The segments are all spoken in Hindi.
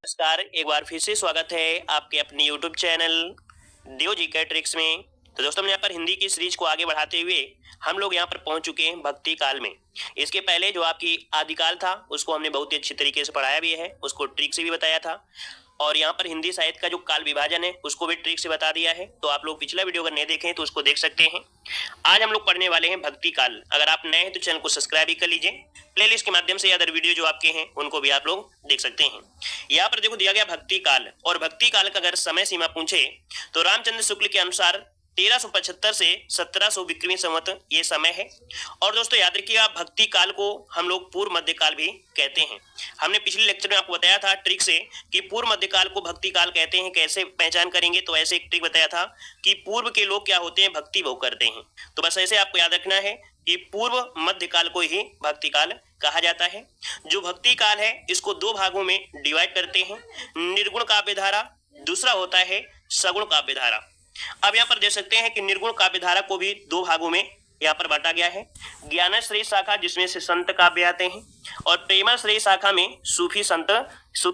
नमस्कार, एक बार फिर से स्वागत है आपके अपने यूट्यूब चैनल देव जी के ट्रिक्स में। तो दोस्तों, हम यहाँ पर हिंदी की सीरीज को आगे बढ़ाते हुए हम लोग यहाँ पर पहुंच चुके हैं भक्ति काल में। इसके पहले जो आपकी आदिकाल था उसको हमने बहुत ही अच्छी तरीके से पढ़ाया भी है, उसको ट्रिक से भी बताया था, और यहाँ पर हिंदी साहित्य का जो काल विभाजन है उसको भी ट्रिक से बता दिया है। तो आप लोग पिछला वीडियो अगर नहीं देखें तो उसको देख सकते हैं। आज हम लोग पढ़ने वाले हैं भक्ति काल। अगर आप नए हैं तो चैनल को सब्सक्राइब भी कर लीजिए। प्लेलिस्ट के माध्यम से अदर वीडियो जो आपके हैं उनको भी आप लोग देख सकते हैं। यहाँ पर देखो दिया गया भक्ति काल, और भक्ति काल का अगर समय सीमा पूछे तो रामचंद्र शुक्ल के अनुसार 1375 से 1700 विक्रमी संवत ये समय है। और दोस्तों याद रखिएगा, भक्ति काल को हम लोग पूर्व मध्य काल भी कहते हैं। हमने पिछले लेक्चर में आपको बताया था ट्रिक से कि पूर्व मध्य काल को भक्ति काल कहते हैं। कैसे पहचान करेंगे, तो ऐसे एक ट्रिक बताया था कि पूर्व के लोग क्या होते हैं, भक्ति भोग करते हैं। तो बस ऐसे आपको याद रखना है कि पूर्व मध्य काल को ही भक्ति काल कहा जाता है। जो भक्ति काल है इसको दो भागों में डिवाइड करते हैं, निर्गुण काव्य धारा, दूसरा होता है सगुण काव्य धारा। अब यहाँ पर देख सकते हैं कि निर्गुण काव्य धारा को भी दो भागों में यहाँ पर बांटा गया है। ज्ञानाश्रय शाखा जिसमें से संत काव्य आते हैं, और प्रेमाश्रय शाखा में सूफी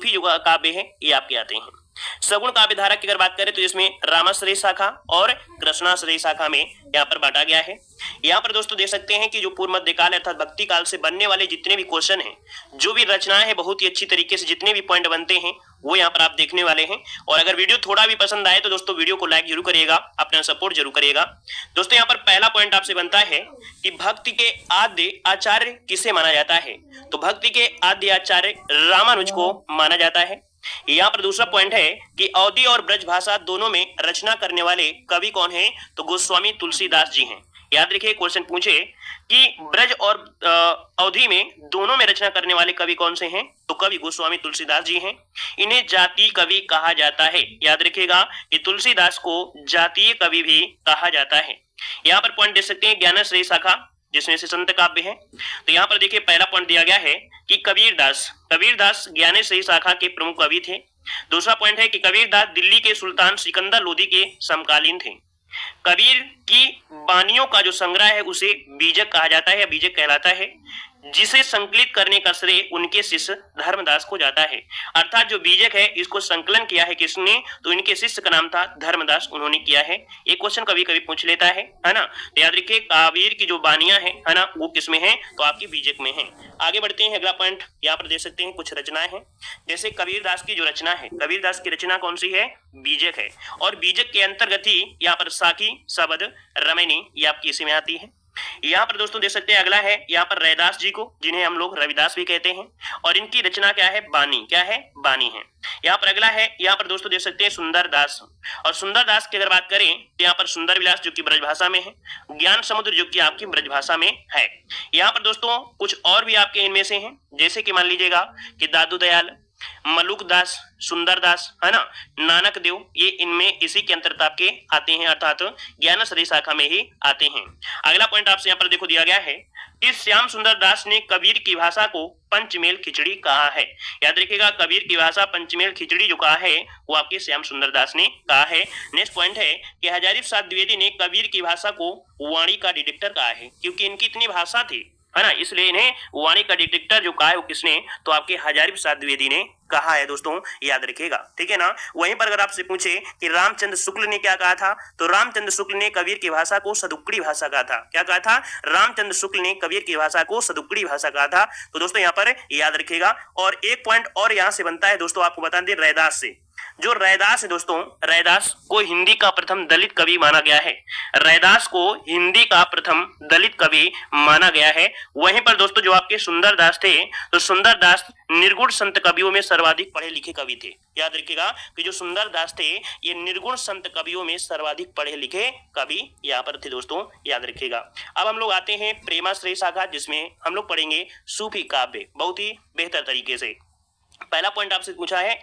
जो काव्य है ये आपके आते हैं। सगुण काव्य धारा की अगर बात करें तो इसमें रामाश्रय शाखा और कृष्णाश्रय शाखा में यहाँ पर बांटा गया है। यहाँ पर दोस्तों देख सकते हैं कि जो पूर्व मध्य काल अर्थात भक्ति काल से बनने वाले जितने भी क्वेश्चन हैं, जो भी रचनाएं हैं, बहुत ही अच्छी तरीके से जितने भी पॉइंट बनते हैं वो यहाँ पर आप देखने वाले हैं। और अगर वीडियो थोड़ा भी पसंद आए तो दोस्तों वीडियो को लाइक जरूर करिएगा, अपना सपोर्ट जरूर करिएगा। दोस्तों यहाँ पर पहला पॉइंट आपसे बनता है कि भक्ति के आद्य आचार्य किसे माना जाता है, तो भक्ति के आद्य आचार्य रामानुज को माना जाता है। यहाँ पर दूसरा पॉइंट है कि अवधी और ब्रज भाषा दोनों में रचना करने वाले कवि कौन है, तो गोस्वामी तुलसीदास जी हैं। याद रखिए, क्वेश्चन पूछे कि ब्रज और अवधी में दोनों में रचना करने वाले कवि कौन से हैं, तो कवि गोस्वामी तुलसीदास जी हैं। इन्हें जातीय कवि कहा जाता है। याद रखिएगा कि तुलसीदास को जातीय कवि भी कहा जाता है। यहाँ पर पॉइंट दे सकते हैं ज्ञानाश्रय शाखा जिसमें से संत काव्य है। तो यहाँ पर देखिए पहला पॉइंट दिया गया है कि कबीरदास ज्ञानेश्वरी शाखा के प्रमुख कवि थे। दूसरा पॉइंट है कि कबीरदास दिल्ली के सुल्तान सिकंदर लोदी के समकालीन थे। कबीर की बानियों का जो संग्रह है उसे बीजक कहा जाता है या बीजक कहलाता है, जिसे संकलित करने का श्रेय उनके शिष्य धर्मदास को जाता है। अर्थात जो बीजक है इसको संकलन किया है किसने, तो इनके शिष्य का नाम था धर्मदास, उन्होंने किया है। एक क्वेश्चन कभी कभी पूछ लेता है ना। तो याद रखिए कबीर की जो बानियां है ना, वो किसमें है, तो आपकी बीजक में है। आगे बढ़ते हैं, अगला पॉइंट यहाँ पर देख सकते हैं कुछ रचनाएं हैं। जैसे कबीरदास की जो रचना है, कबीरदास की रचना कौन सी है, बीजक है। और बीजक के अंतर्गत ही यहाँ पर साखी, सबद, रमैनी ये आपकी इसी में आती है। यहाँ पर दोस्तों देख सकते हैं अगला है यहाँ पर रैदास जी को, जिन्हें हम लोग रविदास भी कहते हैं, और इनकी रचना क्या है, बानी। क्या है, बानी है। यहाँ पर अगला है, यहाँ पर दोस्तों देख सकते हैं सुंदरदास, और सुंदरदास की अगर बात करें तो यहाँ पर सुंदर विलास जो कि ब्रजभाषा में है, ज्ञान समुद्र जो कि आपकी ब्रजभाषा में है। यहाँ पर दोस्तों कुछ और भी आपके इनमें से हैं, जैसे कि मान लीजिएगा कि दादू दयाल, मलुकदास, सुंदरदास है ना, नानक देव, ये इनमें इसी के अंतर्गत आपके आते हैं, अर्थात ज्ञानाश्रय शाखा में ही आते हैं। अगला पॉइंट आपसे यहाँ पर देखो दिया गया है कि श्याम सुंदर दास ने कबीर की भाषा को पंचमेल खिचड़ी कहा है। याद रखिएगा कबीर की भाषा पंचमेल खिचड़ी जो कहा है वो आपके श्याम सुंदर दास ने कहा है। नेक्स्ट पॉइंट है कि हजारी प्रसाद द्विवेदी ने कबीर की भाषा को वाणी का डिटेक्टर कहा है, क्योंकि इनकी इतनी भाषा थी है ना, इसलिए इन्हें वाणी का डिटेक्टर जो कहा है वो किसने, तो आपके हजारी प्रसाद द्विवेदी ने कहा है। दोस्तों याद रखिएगा, ठीक है ना। वहीं पर अगर आपसे पूछे कि रामचंद्र शुक्ल ने क्या कहा था, तो रामचंद्र शुक्ल ने कबीर की भाषा को सदुक्कड़ी भाषा कहा था। क्या कहा था, रामचंद्र शुक्ल ने कबीर की भाषा को सदुक्कड़ी भाषा कहा था। तो दोस्तों यहाँ पर याद रखिएगा। और एक पॉइंट और यहाँ से बनता है दोस्तों, आपको बता दें रैदास से। जो रैदास है दोस्तों, रैदास को हिंदी का प्रथम दलित कवि माना गया है। रैदास को हिंदी का प्रथम दलित कवि माना गया है। वहीं पर दोस्तों जो आपके सुंदरदास थे, तो सुंदरदास निर्गुण संत कवियों में सर्वाधिक पढ़े लिखे कवि थे। याद रखिएगा कि जो सुंदरदास थे ये निर्गुण संत कवियों में सर्वाधिक पढ़े लिखे कवि यहाँ पर थे। दोस्तों याद रखिएगा। अब हम लोग आते हैं प्रेमाश्रय शाखा, जिसमें हम लोग पढ़ेंगे सूफी काव्य बहुत ही बेहतर तरीके से। पहला पॉइंट आपसे पूछा है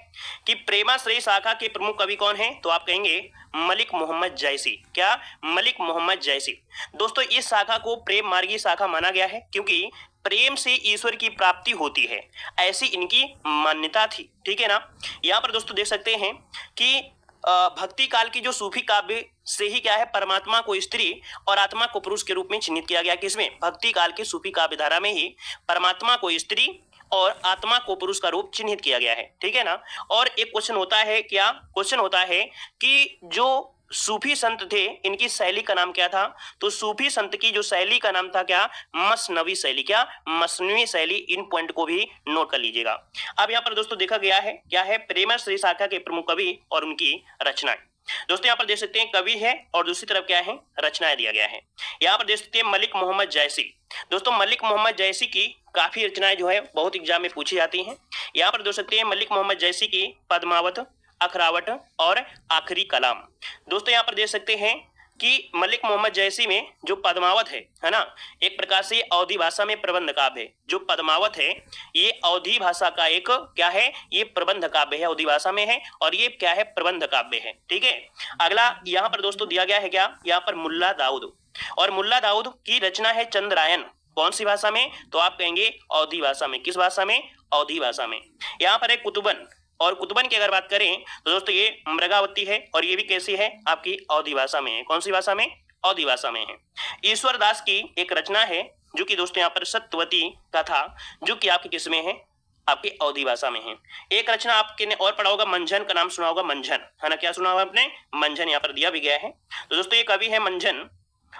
कि प्रेमाश्रय शाखा के प्रमुख कवि कौन हैं, तो आप कहेंगे मलिक मोहम्मद जैसी। क्या, मलिक मोहम्मद जैसी। दोस्तों इस शाखा को प्रेम मार्गी शाखा माना गया है, क्योंकि प्रेम से ईश्वर की प्राप्ति होती है, ऐसी इनकी मान्यता थी। ठीक है ना। यहाँ पर दोस्तों देख सकते हैं कि भक्ति काल की जो सूफी काव्य से ही क्या है, परमात्मा को स्त्री और आत्मा को पुरुष के रूप में चिन्हित किया गया। किसमें, भक्ति काल के सूफी काव्य धारा में ही परमात्मा को स्त्री और आत्मा को पुरुष का रूप चिन्हित किया गया है, ठीक है ना। और एक क्वेश्चन होता है, क्या क्वेश्चन होता है कि जो सूफी संत थे इनकी शैली का नाम क्या था, तो सूफी संत की जो शैली का नाम था क्या, मसनवी शैली। क्या, मसनवी शैली। इन पॉइंट को भी नोट कर लीजिएगा। अब यहाँ पर दोस्तों देखा गया है क्या है, प्रेमश्री शाखा के प्रमुख कवि और उनकी रचनाएं। दोस्तों यहाँ पर देख सकते हैं कवि है और दूसरी तरफ क्या है, रचनाएं दिया गया है। यहाँ पर देख सकते हैं मलिक मोहम्मद जैसी। दोस्तों मलिक मोहम्मद जैसी की काफी रचनाएं जो है बहुत एग्जाम में पूछी जाती हैं। यहाँ पर देख सकते हैं मलिक मोहम्मद जैसी की पद्मावत, अखरावट और आखिरी कलाम। दोस्तों यहाँ पर देख सकते हैं कि मलिक मोहम्मद जैसी में जो पद्मावत है ना, एक प्रकार से अवधी भाषा में प्रबंध काव्य है। जो पद्मावत है ये अवधी भाषा का एक क्या है, ये प्रबंध काव्य है, अवधी भाषा में है और ये क्या है, प्रबंध काव्य है, ठीक है। अगला यहाँ पर दोस्तों दिया गया है क्या, यहाँ पर मुल्ला दाऊद, और मुल्ला दाऊद की रचना है चंद्रायन। कौन सी भाषा में, तो आप कहेंगे अवधी भाषा में। किस भाषा में, अवधी भाषा में। यहाँ पर है कुतुबन, और कुतुबन की अगर बात करें तो दोस्तों ये मृगावती है और ये भी कैसी है, आपकी अवधी भाषा में है। कौन सी भाषा में, अवधी भाषा में है। ईश्वर दास की एक रचना है जो कि दोस्तों यहाँ पर सत्यवती कथा, जो कि आपकी किस में है, आपकी अवधी भाषा में है। एक रचना आपके ने और पढ़ा होगा, मंझन का नाम सुना होगा, मंझन है ना, क्या सुना होगा आपने, मंझन यहाँ पर दिया भी गया है। तो दोस्तों ये कवि है मंझन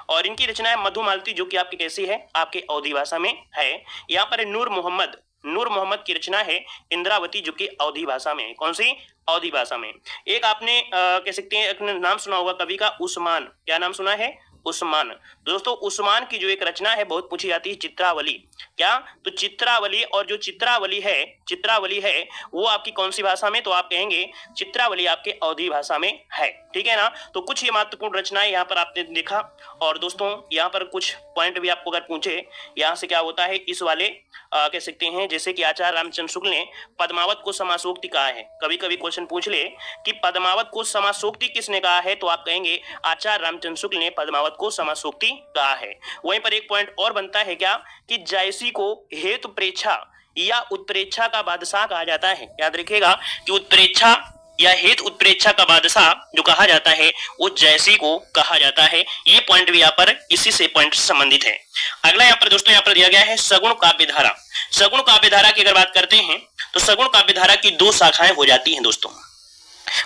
और इनकी रचना है मधुमालती, जो कि आपकी कैसी है, आपके अवधी भाषा में है। यहाँ पर नूर मोहम्मद, नूर मोहम्मद की रचना है इंद्रावती, जो कि अवधी भाषा में है। कौन सी, अवधी भाषा में। एक आपने कह सकते हैं एक नाम सुना होगा कवि का, उस्मान। क्या नाम सुना है, उस्मान। दोस्तों उस्मान की जो एक रचना है बहुत पूछी जाती है, चित्रावली। क्या, तो चित्रावली। और जो चित्रावली है वो आपकी कौन सी भाषा में, तो आप कहेंगे चित्रावली आपके अवधी भाषा में है, ठीक है ना। तो कुछ ये महत्वपूर्ण रचनाएं यहाँ पर आपने देखा। और दोस्तों यहाँ पर कुछ पॉइंट भी आपको अगर पूछे, यहाँ से क्या होता है, इस वाले कह सकते हैं, जैसे कि आचार्य रामचंद्र शुक्ल ने पद्मावत को समासोक्ति कहा है। कभी कभी क्वेश्चन पूछ ले कि पद्मावत को समासोक्ति किसने कहा है, तो आप कहेंगे आचार्य रामचंद्र शुक्ल ने पद्मावत को समासोक्ति कहा है। वहीं पर एक पॉइंट और बनता है क्या, कि जैसी को हेतु प्रेक्षा या उत्प्रेक्षा का बादशाह कहा जाता है। याद रखिएगा कि उत्प्रेक्षा या हेतु उत्प्रेक्षा का बादशाह जो कहा जाता है वो जैसी को कहा जाता है। ये पॉइंट भी यहाँ पर इसी से पॉइंट से संबंधित है। अगला यहाँ पर दोस्तों यहाँ पर दिया गया है सगुण काव्य धारा। सगुण काव्य धारा की अगर बात करते हैं तो सगुण काव्य धारा की दो शाखाएं हो जाती हैं दोस्तों।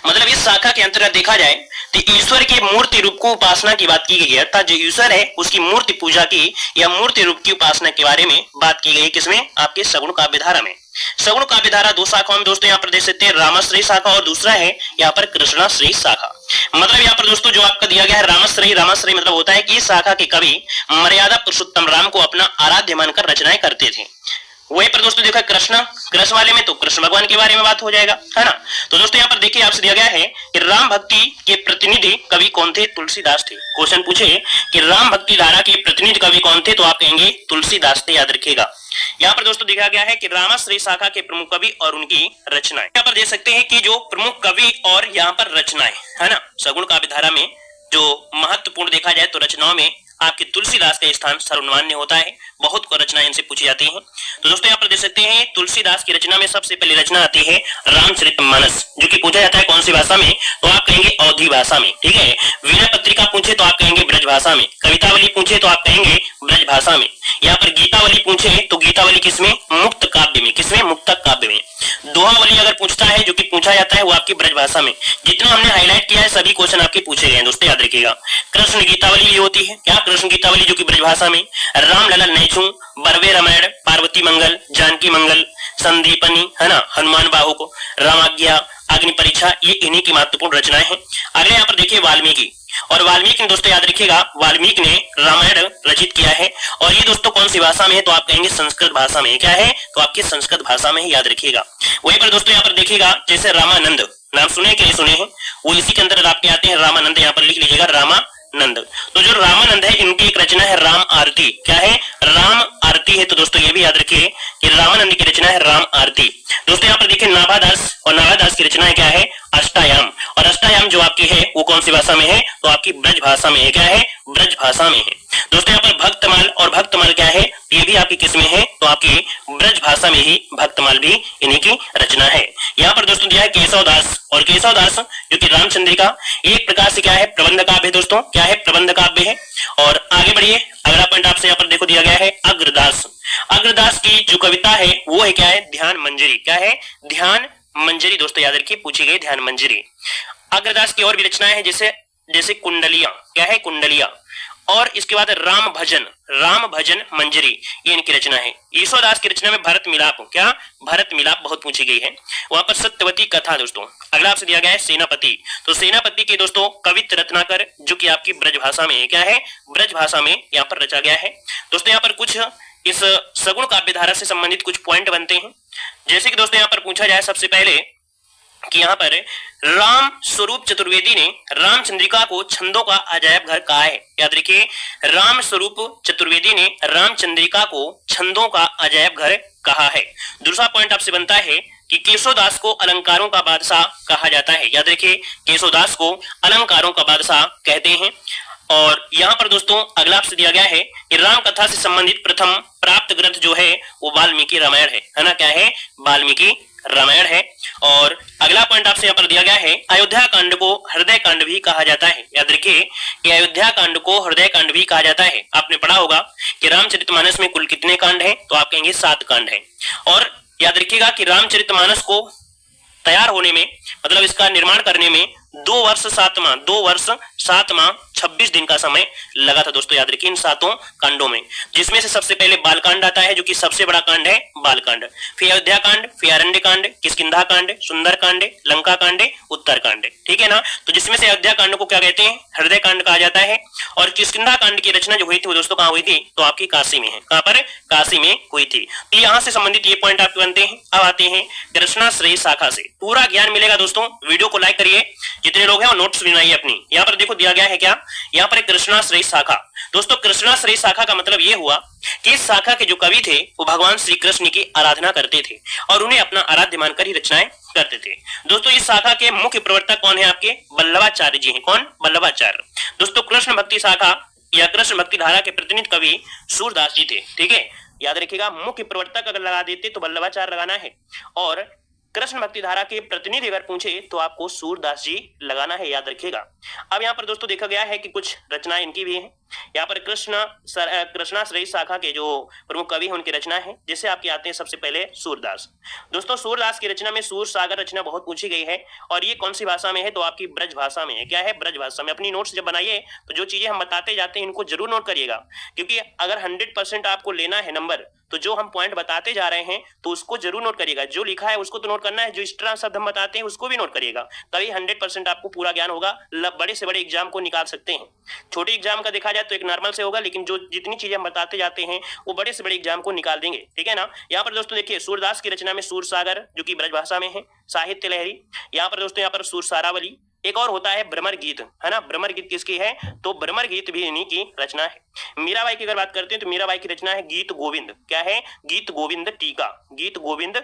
मतलब इस शाखा के अंतर्गत देखा जाए तो ईश्वर के मूर्ति रूप को उपासना की बात की गई है, अर्थात जो ईश्वर है उसकी मूर्ति पूजा की या मूर्ति रूप की उपासना के बारे में बात की गई। किसमें, आपके सगुण काव्य धारा में। सगुण काव्य धारा दो शाखाओं में दोस्तों यहाँ पर देख सकते हैं, रामाश्रयी शाखा और दूसरा है यहाँ पर कृष्णाश्रयी शाखा। मतलब यहाँ पर दोस्तों जो आपका दिया गया है रामाश्रयी, रामाश्रयी मतलब होता है कि इस शाखा के कवि मर्यादा पुरुषोत्तम राम को अपना आराध्य मानकर रचनाएं करते थे। वहीं पर दोस्तों देखा कृष्ण वाले में तो कृष्ण भगवान के बारे में बात हो जाएगा, है ना। तो दोस्तों यहाँ पर देखिए आपसे दिया गया है कि राम भक्ति के प्रतिनिधि कवि कौन थे, तुलसीदास थे। क्वेश्चन पूछे कि राम भक्ति धारा के प्रतिनिधि कवि कौन थे, तो आप कहेंगे तुलसीदास थे, याद रखिएगा। यहाँ पर दोस्तों देखा गया है कि रामाश्रयी शाखा के प्रमुख कवि और उनकी रचनाएं। यहाँ पर देख सकते हैं कि जो प्रमुख कवि और यहाँ पर रचनाएं, है ना, सगुण काव्य धारा में जो महत्वपूर्ण देखा जाए तो रचनाओं में आपके तुलसीदास का स्थान सर्वमान्य होता है। बहुत को रचनाएं इनसे पूछी जाती हैं। तो दोस्तों यहाँ पर देख सकते हैं तुलसीदास की रचना में सबसे पहली रचना आती है रामचरितमानस, जो कि पूछा जाता है कौन सी भाषा में, तो आप कहेंगे अवधी भाषा में, ठीक है। वीणा पत्रिका पूछे तो आप कहेंगे ब्रज भाषा में। कवितावली पूछे तो आप कहेंगे ब्रज भाषा में। यहाँ पर गीतावली पूछे तो गीतावली किसमें, मुक्त काव्य में। किसमें, मुक्तक काव्य में। दोहावली अगर पूछता है, जो कि पूछा जाता है वो आपकी ब्रज भाषा में। जितना हमने हाईलाइट किया है सभी क्वेश्चन आपके पूछे गए हैं दोस्तों, याद रखिएगा। कृष्ण गीतावली भी होती है, क्या, कृष्ण गीतावली जो कि ब्रज भाषा में। राम ललन नैचू, बरवे रामायण, पार्वती मंगल, जानकी मंगल, संदीपनी, है ना, हनुमान बाहु को, रामाज्ञा, अग्नि परीक्षा, ये इन्हीं की महत्वपूर्ण रचनाएं हैं। अगले यहाँ पर देखिए वाल्मीकि, और वाल्मीकि दोस्तों याद रखिएगा वाल्मीकि ने रामायण रचित किया है और ये दोस्तों कौन सी भाषा में है, तो आप कहेंगे संस्कृत भाषा में। क्या है, तो आपकी संस्कृत भाषा में ही, याद रखिएगा। वहीं पर दोस्तों यहाँ पर देखिएगा जैसे रामानंद, नाम सुने कि नहीं सुने हैं, वो इसी के अंतर्गत आपके आते हैं। रामानंद यहाँ पर लिख लीजिएगा, रामानंद। तो जो रामानंद है इनकी एक रचना है राम आरती। क्या है, राम आरती है। तो दोस्तों ये भी याद रखिए कि रामानंद की रचना है राम आरती। दोस्तों यहाँ पर देखिए नाभादास, और नाभादास की रचना क्या है, अष्टायाम। और अष्टायाम जो आपकी है वो कौन सी भाषा में है, तो आपकी ब्रज भाषा में है। क्या है, ब्रज भाषा में है। दोस्तों यहाँ पर भक्तमाल, और भक्तमाल क्या है, ये भी आपकी किस में है, तो आपकी ब्रज भाषा में ही भक्तमाल भी इन्हीं की रचना है। यहाँ पर दोस्तों दिया है केशवदास, और केशवदास जो कि रामचंद्रिका एक प्रकार से क्या है, प्रबंध काव्य है दोस्तों। क्या है, प्रबंध काव्य है। और आगे बढ़िए, अगला पॉइंट आपसे यहाँ पर देखो दिया गया है अग्रदास। अग्रदास की जो कविता है वो है क्या है, ध्यान मंजरी। क्या है, ध्यान मंजरी। दोस्तों याद रखिए, पूछी गई ध्यान मंजरी। अग्रदास की और भी रचनाएं हैं, जैसे जैसे कुंडलिया। क्या है, कुंडलिया। और इसके बाद राम भजन, राम भजन मंजरी, ये इनकी रचना है। ईश्वरदास की रचना में भरत मिलाप, क्या, भरत मिलाप बहुत पूछी गई है। वहां पर सत्यवती कथा। दोस्तों अगला आपसे दिया गया है सेनापति। तो सेनापति के दोस्तों कवित रत्नाकर, जो कि आपकी ब्रज भाषा में है। क्या है, ब्रज भाषा में यहाँ पर रचा गया है। दोस्तों यहाँ पर कुछ इस सगुण काव्य धारा से संबंधित कुछ पॉइंट बनते हैं। जैसे कि दोस्तों यहाँ पर पूछा जाए सबसे पहले कि यहाँ पर राम स्वरूप चतुर्वेदी ने रामचंद्रिका को छंदों का अजायब घर कहा है। याद रखिए, राम स्वरूप चतुर्वेदी ने रामचंद्रिका को छंदों का अजायब घर कहा है। दूसरा पॉइंट आपसे बनता है कि केशवदास को अलंकारों का बादशाह कहा जाता है। याद रखिए, केशवदास को अलंकारों का बादशाह कहते हैं। और यहाँ पर दोस्तों अगला आपसे दिया गया है कि राम कथा से संबंधित प्रथम प्राप्त ग्रंथ जो है वो वाल्मीकि रामायण है ना। क्या है, वाल्मीकि रामायण है। और अगला पॉइंट आपसे यहाँ पर दिया गया है, अयोध्या कांड को हृदय कांड भी कहा जाता है। याद रखिए कि अयोध्या कांड को हृदय कांड भी कहा जाता है। आपने पढ़ा होगा कि रामचरितमानस में कुल कितने कांड हैं, तो आप कहेंगे 7 कांड हैं। और याद रखिएगा कि रामचरितमानस को तैयार होने में, मतलब इसका निर्माण करने में 2 वर्ष 7 माह 26 दिन का समय लगा था। दोस्तों याद रखिए इन 7 कांडों में, जिसमें से सबसे पहले बालकांड आता है, जो कि सबसे बड़ा कांड है बालकांड, फिर अयोध्या कांड, फिर अरण्य कांड, किष्किंधा कांड, सुंदर कांड, लंका कांड, उत्तर कांड। ठीक है ना। तो जिसमें से अयोध्या कांड को क्या कहते हैं, हृदय कांड कहा जाता है। और किष्किंधा कांड की रचना जो हुई थी वो दोस्तों कहाँ हुई थी, तो आपकी काशी में है। कहां पर, काशी में हुई थी। तो यहाँ से संबंधित ये पॉइंट आपके बनते हैं। अब आते हैं कृष्णाश्रयी शाखा से। पूरा ज्ञान मिलेगा दोस्तों, वीडियो को लाइक करिए, जितने लोग हैं वो नोट्स बनाइए अपनी। यहाँ पर देखो दिया गया है क्या, यहाँ पर कृष्णाश्रयी शाखा। दोस्तों कृष्णाश्रयी शाखा का मतलब ये हुआ कि इस शाखा के जो कवि थे वो भगवान श्री कृष्ण की आराधना करते थे और उन्हें अपना आराध्य मानकर ही रचनाएं करते थे। दोस्तों इस शाखा के मुख्य प्रवर्तक कौन है, आपके वल्लभाचार्य जी हैं। कौन, वल्लभाचार्य। दोस्तों कृष्ण भक्ति शाखा या कृष्ण भक्ति धारा के प्रतिनिधि कवि सूरदास जी थे। ठीक है, याद रखिएगा, मुख्य प्रवर्तक अगर लगा देते तो वल्लभाचार्य लगाना है, और कृष्ण भक्ति धारा के प्रतिनिधि अगर पूछे तो आपको सूरदास जी लगाना है, याद रखिएगा। अब यहाँ पर दोस्तों देखा गया है कि कुछ रचनाएं इनकी भी हैं। यहाँ पर कृष्णाश्रयी शाखा के जो प्रमुख कवि हैं उनकी रचना है, जैसे आपके आते हैं सबसे पहले सूरदास। दोस्तों सूरदास की रचना में सूर सागर रचना बहुत पूछी गई है, और ये कौन सी भाषा में है, तो आपकी ब्रज भाषा में है। क्या है, ब्रज भाषा में। अपनी नोट्स जब बनाइए तो जो चीजें हम बताते जाते हैं इनको जरूर नोट करिएगा, क्योंकि अगर 100% आपको लेना है नंबर, तो जो हम पॉइंट बताते जा रहे हैं तो उसको जरूर नोट करिएगा। जो लिखा है उसको तो नोट करना है, जो एक्स्ट्रा शब्द हम बताते हैं उसको भी नोट करिएगा, तभी 100% आपको पूरा ज्ञान होगा। बड़े से बड़े एग्जाम को निकाल सकते हैं। छोटे एग्जाम का देखा जाए तो एक नॉर्मल से होगा, लेकिन जो जितनी चीजें हम बताते जाते हैं वो बड़े से बड़े एग्जाम को निकाल देंगे। ठीक है ना। यहाँ पर दोस्तों देखिए सूरदास की रचना में सूर सागर जो कि ब्रज भाषा में है, साहित्य लहरी। यहाँ पर दोस्तों यहाँ पर सूर सारावली, एक और होता है भ्रमर गीत, है ना। भ्रमर गीत किसकी है, तो भ्रमर गीत भी इन्हीं की रचना है। मीराबाई की अगर बात करते हैं तो मीराबाई की रचना है गीत गोविंद। क्या है, गीत गोविंद टीका। गीत गोविंद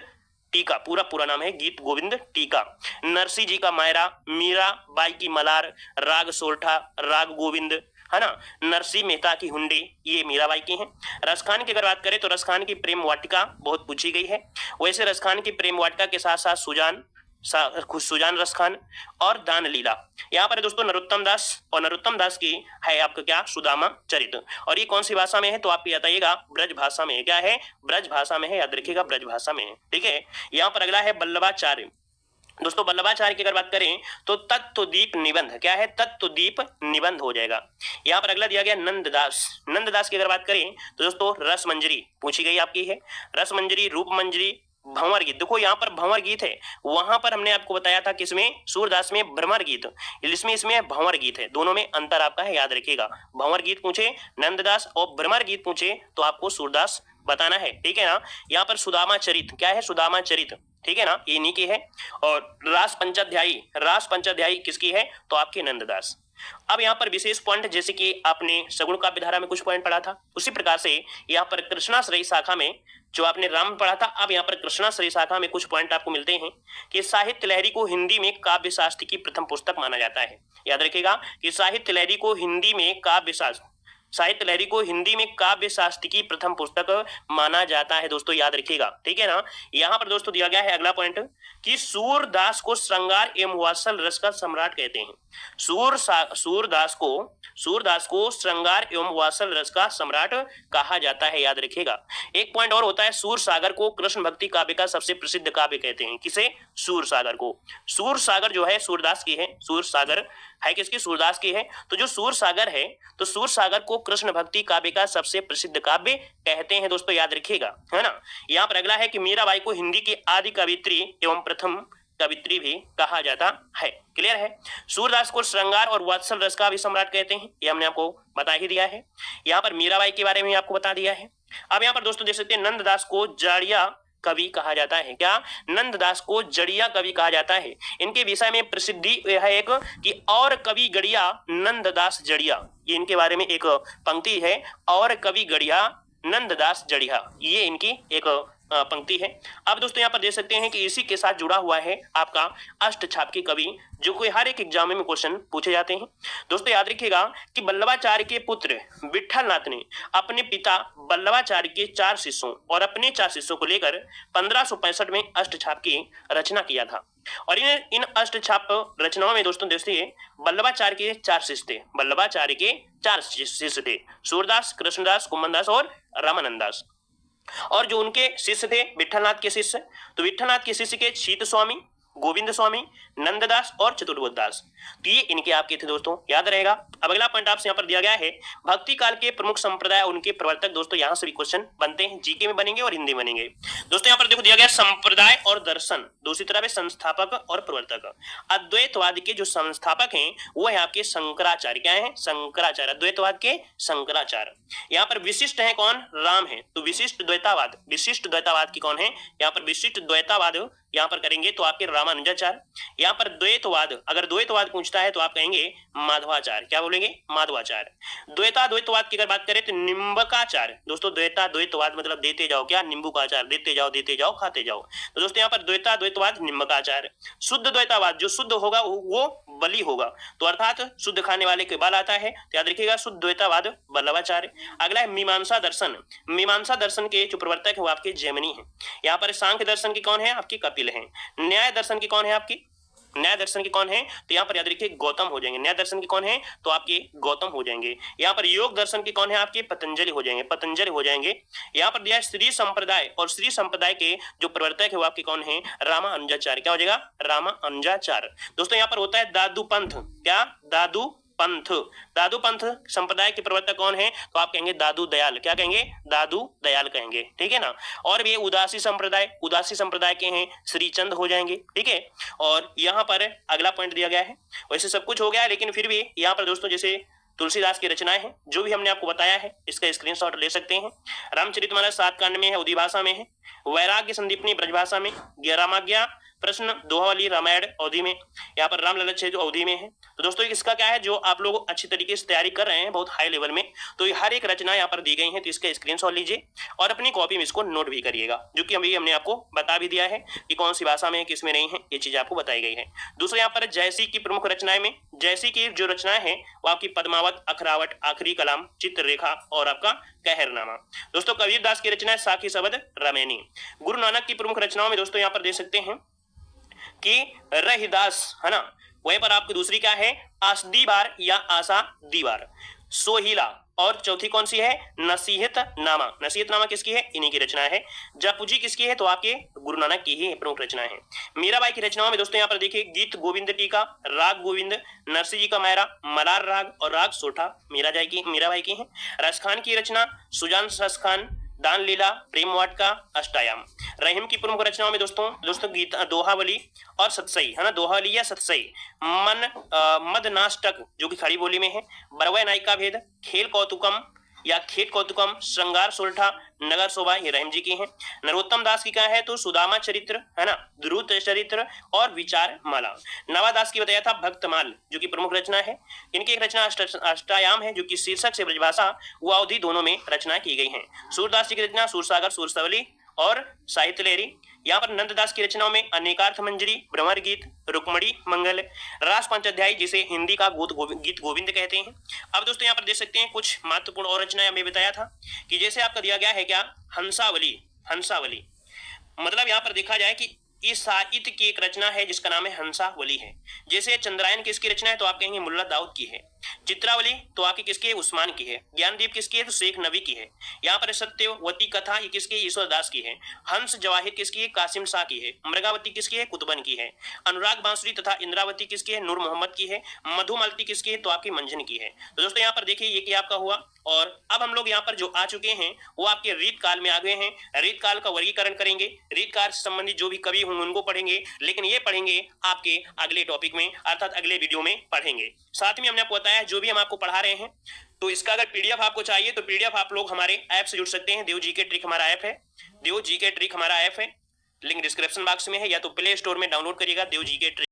टीका पूरा नाम है गीत गोविंद टीका। नरसिंह जी का मायरा, मीराबाई की मलार, राग सोरठा, राग गोविंद, है ना। नरसिंह मेहता की हुंडी, ये मीराबाई की हैं। रसखान की अगर बात करें तो रसखान की प्रेम वाटिका बहुत पूछी गई है। वैसे रसखान की प्रेम वाटिका के साथ साथ सुजान रसखान और दान लीला। यहाँ पर दोस्तों नरोत्तम दास, और नरोत्तम दास की है आपका क्या, सुदामा चरित। और ये कौन सी भाषा में है, तो आप बताइएगा ब्रज भाषा में है। क्या है, ब्रज भाषा में है, याद रखिएगा ब्रज भाषा में है। ठीक है। यहाँ पर अगला है वल्लभाचार्य। दोस्तों वल्लभाचार्य की अगर बात करें तो तत्वदीप निबंध। क्या है, तत्वदीप निबंध हो जाएगा। यहाँ पर अगला दिया गया नंददास। नंददास की अगर बात करें तो दोस्तों रस मंजरी पूछी गई आपकी है। रस मंजरी, रूप मंजरी, भंवर गीत। देखो यहाँ पर भंवर गीत है, वहां पर हमने आपको बताया था किसमें, सूरदास में भ्रमर गीत, इसमें भंवर गीत है। दोनों में अंतर आपका है, याद रखिएगा। भंवर गीत पूछे नंददास और भ्रमर गीत पूछे तो आपको सूरदास बताना है। ठीक है ना। यहाँ पर सुदामा चरित। क्या है, सुदामा चरित। ठीक है ना, ये इन्हीं की है। और रास पंचाध्यायी किसकी है, तो आपके नंददास। अब यहाँ पर विशेष पॉइंट, जैसे कि आपने सगुण काव्य धारा में कुछ पॉइंट पढ़ा था, उसी प्रकार से यहाँ पर कृष्णाश्रयी शाखा में जो आपने राम पढ़ा था, अब यहाँ पर कृष्णाश्रयी शाखा में कुछ पॉइंट आपको मिलते हैं कि साहित्य लहरी को हिंदी में काव्य शास्त्र की प्रथम पुस्तक माना जाता है। याद रखिएगा कि साहित्य लहरी को हिंदी में काव्य शास्त्र साहित्य लहरी को हिंदी में काव्य शास्त्र की प्रथम पुस्तक माना जाता है। दोस्तों याद रखिएगा, ठीक है ना। यहाँ पर दोस्तों दिया गया है अगला पॉइंट कि सूरदास को श्रृंगार एवं वात्सल रस का सम्राट कहते हैं। सूरदास को श्रृंगार एवं वात्सल रस का सम्राट कहा जाता है, याद रखिएगा। एक पॉइंट और होता है, सूर सागर को कृष्ण भक्ति काव्य का सबसे प्रसिद्ध काव्य कहते हैं। किसे? सूर सागर को। सूर सागर जो है सूरदास की है, सूर सागर है किसकी? सूरदास की है। तो जो सूर सागर है, तो सूर सागर को कृष्ण भक्ति काव्य का सबसे प्रसिद्ध काव्य कहते हैं। दोस्तों याद रखिएगा, है ना। यहाँ पर अगला है कि मीराबाई को हिंदी की आदि कवित्री एवं प्रथम कवित्री भी कहा जाता है। क्लियर है। सूरदास को श्रृंगार और वात्सल रस का भी सम्राट कहते हैं, ये हमने आपको बता ही दिया है। यहाँ पर मीराबाई के बारे में आपको बता दिया है। अब यहाँ पर दोस्तों देख सकते हैं नंददास को जड़िया कवि कहा जाता है। क्या? नंददास को जड़िया कवि कहा जाता है। इनके विषय में प्रसिद्धि है एक कि और कवि गड़िया नंददास जड़िया, ये इनके बारे में एक पंक्ति है, और कवि गड़िया नंददास जड़िया, ये इनकी एक पंक्ति है। अब दोस्तों यहाँ पर देख सकते हैं कि इसी के साथ जुड़ा हुआ है आपका अष्टछाप के कवि, जो कोई हर एक एग्जाम में क्वेश्चन पूछे जाते हैं। दोस्तों याद रखिएगा कि वल्लभाचार्य के पुत्र विठलनाथ ने अपने पिता वल्लभाचार्य के 4 शिष्यों और अपने 4 शिष्यों को लेकर 1565 में अष्टछाप की रचना किया था। और इन अष्टछाप रचनाओं में दोस्तों देखिए वल्लभाचार्य के 4 शिष्य थे, वल्लभाचार्य के 4 शिष्य थे, सूरदास, कृष्णदास, कुम्भनदास और रामानंद दास। और जो उनके शिष्य थे विठलनाथ के शिष्य, तो विठलनाथ के शिष्य के शीत स्वामी, गोविंद स्वामी, नंददास और चतुर्बोध दास, तो ये इनके आपके थे दोस्तों, याद रहेगा। अब अगला पॉइंट आपसे यहाँ पर दिया गया है भक्ति काल के प्रमुख संप्रदाय, उनके प्रवर्तक। दोस्तों यहाँ से भी क्वेश्चन बनते हैं, जीके में बनेंगे और हिंदी में बनेंगे। दोस्तों यहाँ पर देखो दिया गया संप्रदाय और दर्शन, दूसरी तरफ है संस्थापक और प्रवर्तक। अद्वैतवाद के जो संस्थापक हैं वो है आपके शंकराचार्य। क्या है? शंकराचार्य, अद्वैतवाद के शंकराचार्य। यहाँ पर विशिष्ट है कौन? राम है, तो विशिष्ट द्वैतावाद, विशिष्ट द्वैतावाद की कौन है? यहाँ पर विशिष्ट द्वैतावाद यहाँ पर करेंगे तो आपके रामानुजाचार्य। यहाँ पर द्वैतवाद, अगर द्वैतवाद पूछता है तो आप कहेंगे माधवाचार्य। क्या बोलेंगे? माधवाचार्य। द्वैतवाद की अगर बात करें तो निम्बकाचार्य। दोस्तों द्वैतवाद मतलब देते जाओ, क्या? नींबू का अचार, देते जाओ खाते जाओ। तो दोस्तों यहाँ पर द्वैतवाद निम्बकाचार्य। शुद्ध द्वैतवाद, जो शुद्ध होगा वो बलि होगा, तो अर्थात शुद्ध खाने वाले के बल आता है, तो याद रखिएगा शुद्ध द्वैतवाद वल्लभाचार्य। अगला है मीमांसा दर्शन। मीमांसा दर्शन के जो प्रवर्तक है वो आपके जैमिनी है। यहाँ पर सांख्य दर्शन की कौन है? आपकी कपिल है। न्याय दर्शन की कौन है? आपकी न्याय दर्शन की कौन है? तो यहाँ पर याद रखिए गौतम हो जाएंगे। न्याय दर्शन की कौन है? तो आपके गौतम हो जाएंगे। यहाँ पर योग दर्शन की कौन है? आपके पतंजलि हो जाएंगे, पतंजलि हो जाएंगे। यहाँ पर दिया है श्री संप्रदाय, और श्री संप्रदाय के जो प्रवर्तक है वो आपके कौन है? रामानुजाचार्य। क्या हो जाएगा? रामानुजाचार्य। दोस्तों यहाँ पर होता है दादू पंथ। क्या? दादू पंथ। दादू पंथ संप्रदाय के प्रवर्तक कौन है? तो आप कहेंगे दादू दयाल। क्या कहेंगे? दादू दयाल कहेंगे, ठीक है ना। और ये उदासी संप्रदाय, उदासी संप्रदाय के हैं श्रीचंद हो जाएंगे, ठीक है। और यहाँ पर अगला पॉइंट दिया गया है, वैसे सब कुछ हो गया है लेकिन फिर भी यहाँ पर दोस्तों जैसे तुलसीदास की रचनाएं हैं, जो भी हमने आपको बताया है इसका स्क्रीनशॉट ले सकते हैं। रामचरितमानस 7 कांड में है, उदी भाषा में है। वैराग्य संदीपनी ब्रजभाषा में, रामाज्ञा प्रश्न दोहावली रामायण अवधि में, यहाँ पर राम ललच है जो अवधि में है। तो दोस्तों इसका क्या है, जो आप लोग अच्छी तरीके से तैयारी कर रहे हैं बहुत हाई लेवल में, तो हर एक रचना यहाँ पर दी गई है, तो इसका स्क्रीनशॉट लीजिए और अपनी कॉपी में इसको नोट भी करिएगा, जो कि अभी हमने आपको बता भी दिया है कि कौन सी भाषा में किस में नहीं है, ये चीज आपको बताई गई है। दूसरा यहाँ पर जयसी की प्रमुख रचनाएं में, जयसी की जो रचनाएं हैं वो आपकी पद्मावत, अखरावट, आखिरी कलाम, चित्ररेखा और आपका कहरनामा। दोस्तों कबीरदास की रचना है साखी शब्द रमैनी। गुरु नानक की प्रमुख रचनाओं में दोस्तों यहाँ पर देख सकते हैं कि रहीदास, है ना, वहीं पर आपकी दूसरी क्या है, आस दीवार या आशा दीवार, सोहिला, और चौथी कौन सी है, नसीहत नामा। नसीहत नामा किसकी है, इन्हीं की रचना है। जापूजी किसकी है, तो आपके गुरु नानक की ही प्रमुख रचना है। मीराबाई की रचनाओं में दोस्तों यहाँ पर देखिए गीत गोविंद टीका, राग गोविंद, नरसिंह जी का मैरा, मलार राग और राग सोठा मीराबाई की है। रसखान की रचना सुजान रसखान, दान लीला, प्रेम वाटका, अष्टायाम। रहीम की प्रमुख रचनाओं में दोस्तों गीत दोहावली और सतसई, है ना, दोहावली या सतसई, मदनाष्टक जो कि खड़ी बोली में है, बरवय नायिका भेद, खेल कौतुकम या खेत कौतुकम, श्रृंगार सोल्ठा, नगर शोभा, ये रहीम जी की है। नरोत्तम दास की क्या है, तो सुदामा चरित्र, है ना, द्रुत चरित्र और विचार माला। नवादास की बताया था भक्तमाल, जो कि प्रमुख रचना है। इनकी एक रचना अष्टायाम है, जो कि शीर्षक से ब्रजभाषा व अवधि दोनों में रचना की गई है। सूरदास जी की रचना सूरसागर, सूरसवली और साहित्य लहरी। यहाँ पर नंददास की रचनाओं में अनेकार्थ मंजरी, भ्रमर गीत, रुक्मणी मंगल, रास पंचाध्यायी जिसे हिंदी का गीत गोविंद कहते हैं। अब दोस्तों यहाँ पर देख सकते हैं कुछ महत्वपूर्ण और रचनाएं हमें बताया था कि जैसे आपका दिया गया है क्या, हंसावली। हंसावली मतलब यहाँ पर देखा जाए कि इस साहित्य की एक रचना है जिसका नाम है हंसावली है। जैसे चंद्रायन किसकी रचना है तो आप कहेंगे मुल्ला दाऊद की है। चित्रावली तो आपकी किसकी है, उस्मान की है। ज्ञानदीप किसकी है तो शेख नबी की है। यहाँ पर सत्यवती कथा ये किसकी है, ईश्वर दास की है। हंस जवाहिर किसकी है, कासिम शाह की है। मृगावती किसकी है, कुतुबन की है। अनुराग बांसुरी तथा इंद्रावती किसकी है, नूर मोहम्मद की है। मधुमालती किसकी है तो आपकी मंजन की है। तो दोस्तों यहाँ पर देखिए ये क्या आपका हुआ। और अब हम लोग यहाँ पर जो आ चुके हैं वो आपके रीत काल में आ गए हैं। रीत काल का वर्गीकरण करेंगे, रीत काल से संबंधित जो भी कवि होंगे उनको पढ़ेंगे, लेकिन ये पढ़ेंगे आपके अगले टॉपिक में अर्थात अगले वीडियो में पढ़ेंगे। साथ में हमने आपको बताया जो भी हम आपको पढ़ा रहे हैं तो इसका अगर पीडीएफ आपको चाहिए तो पीडीएफ आप लोग हमारे ऐप से जुड़ सकते हैं। देव जीके ट्रिक हमारा ऐप है, देव जीके ट्रिक हमारा ऐप है, लिंक डिस्क्रिप्शन बॉक्स में है, या तो प्ले स्टोर में डाउनलोड करिएगा देव जीके ट्रिक।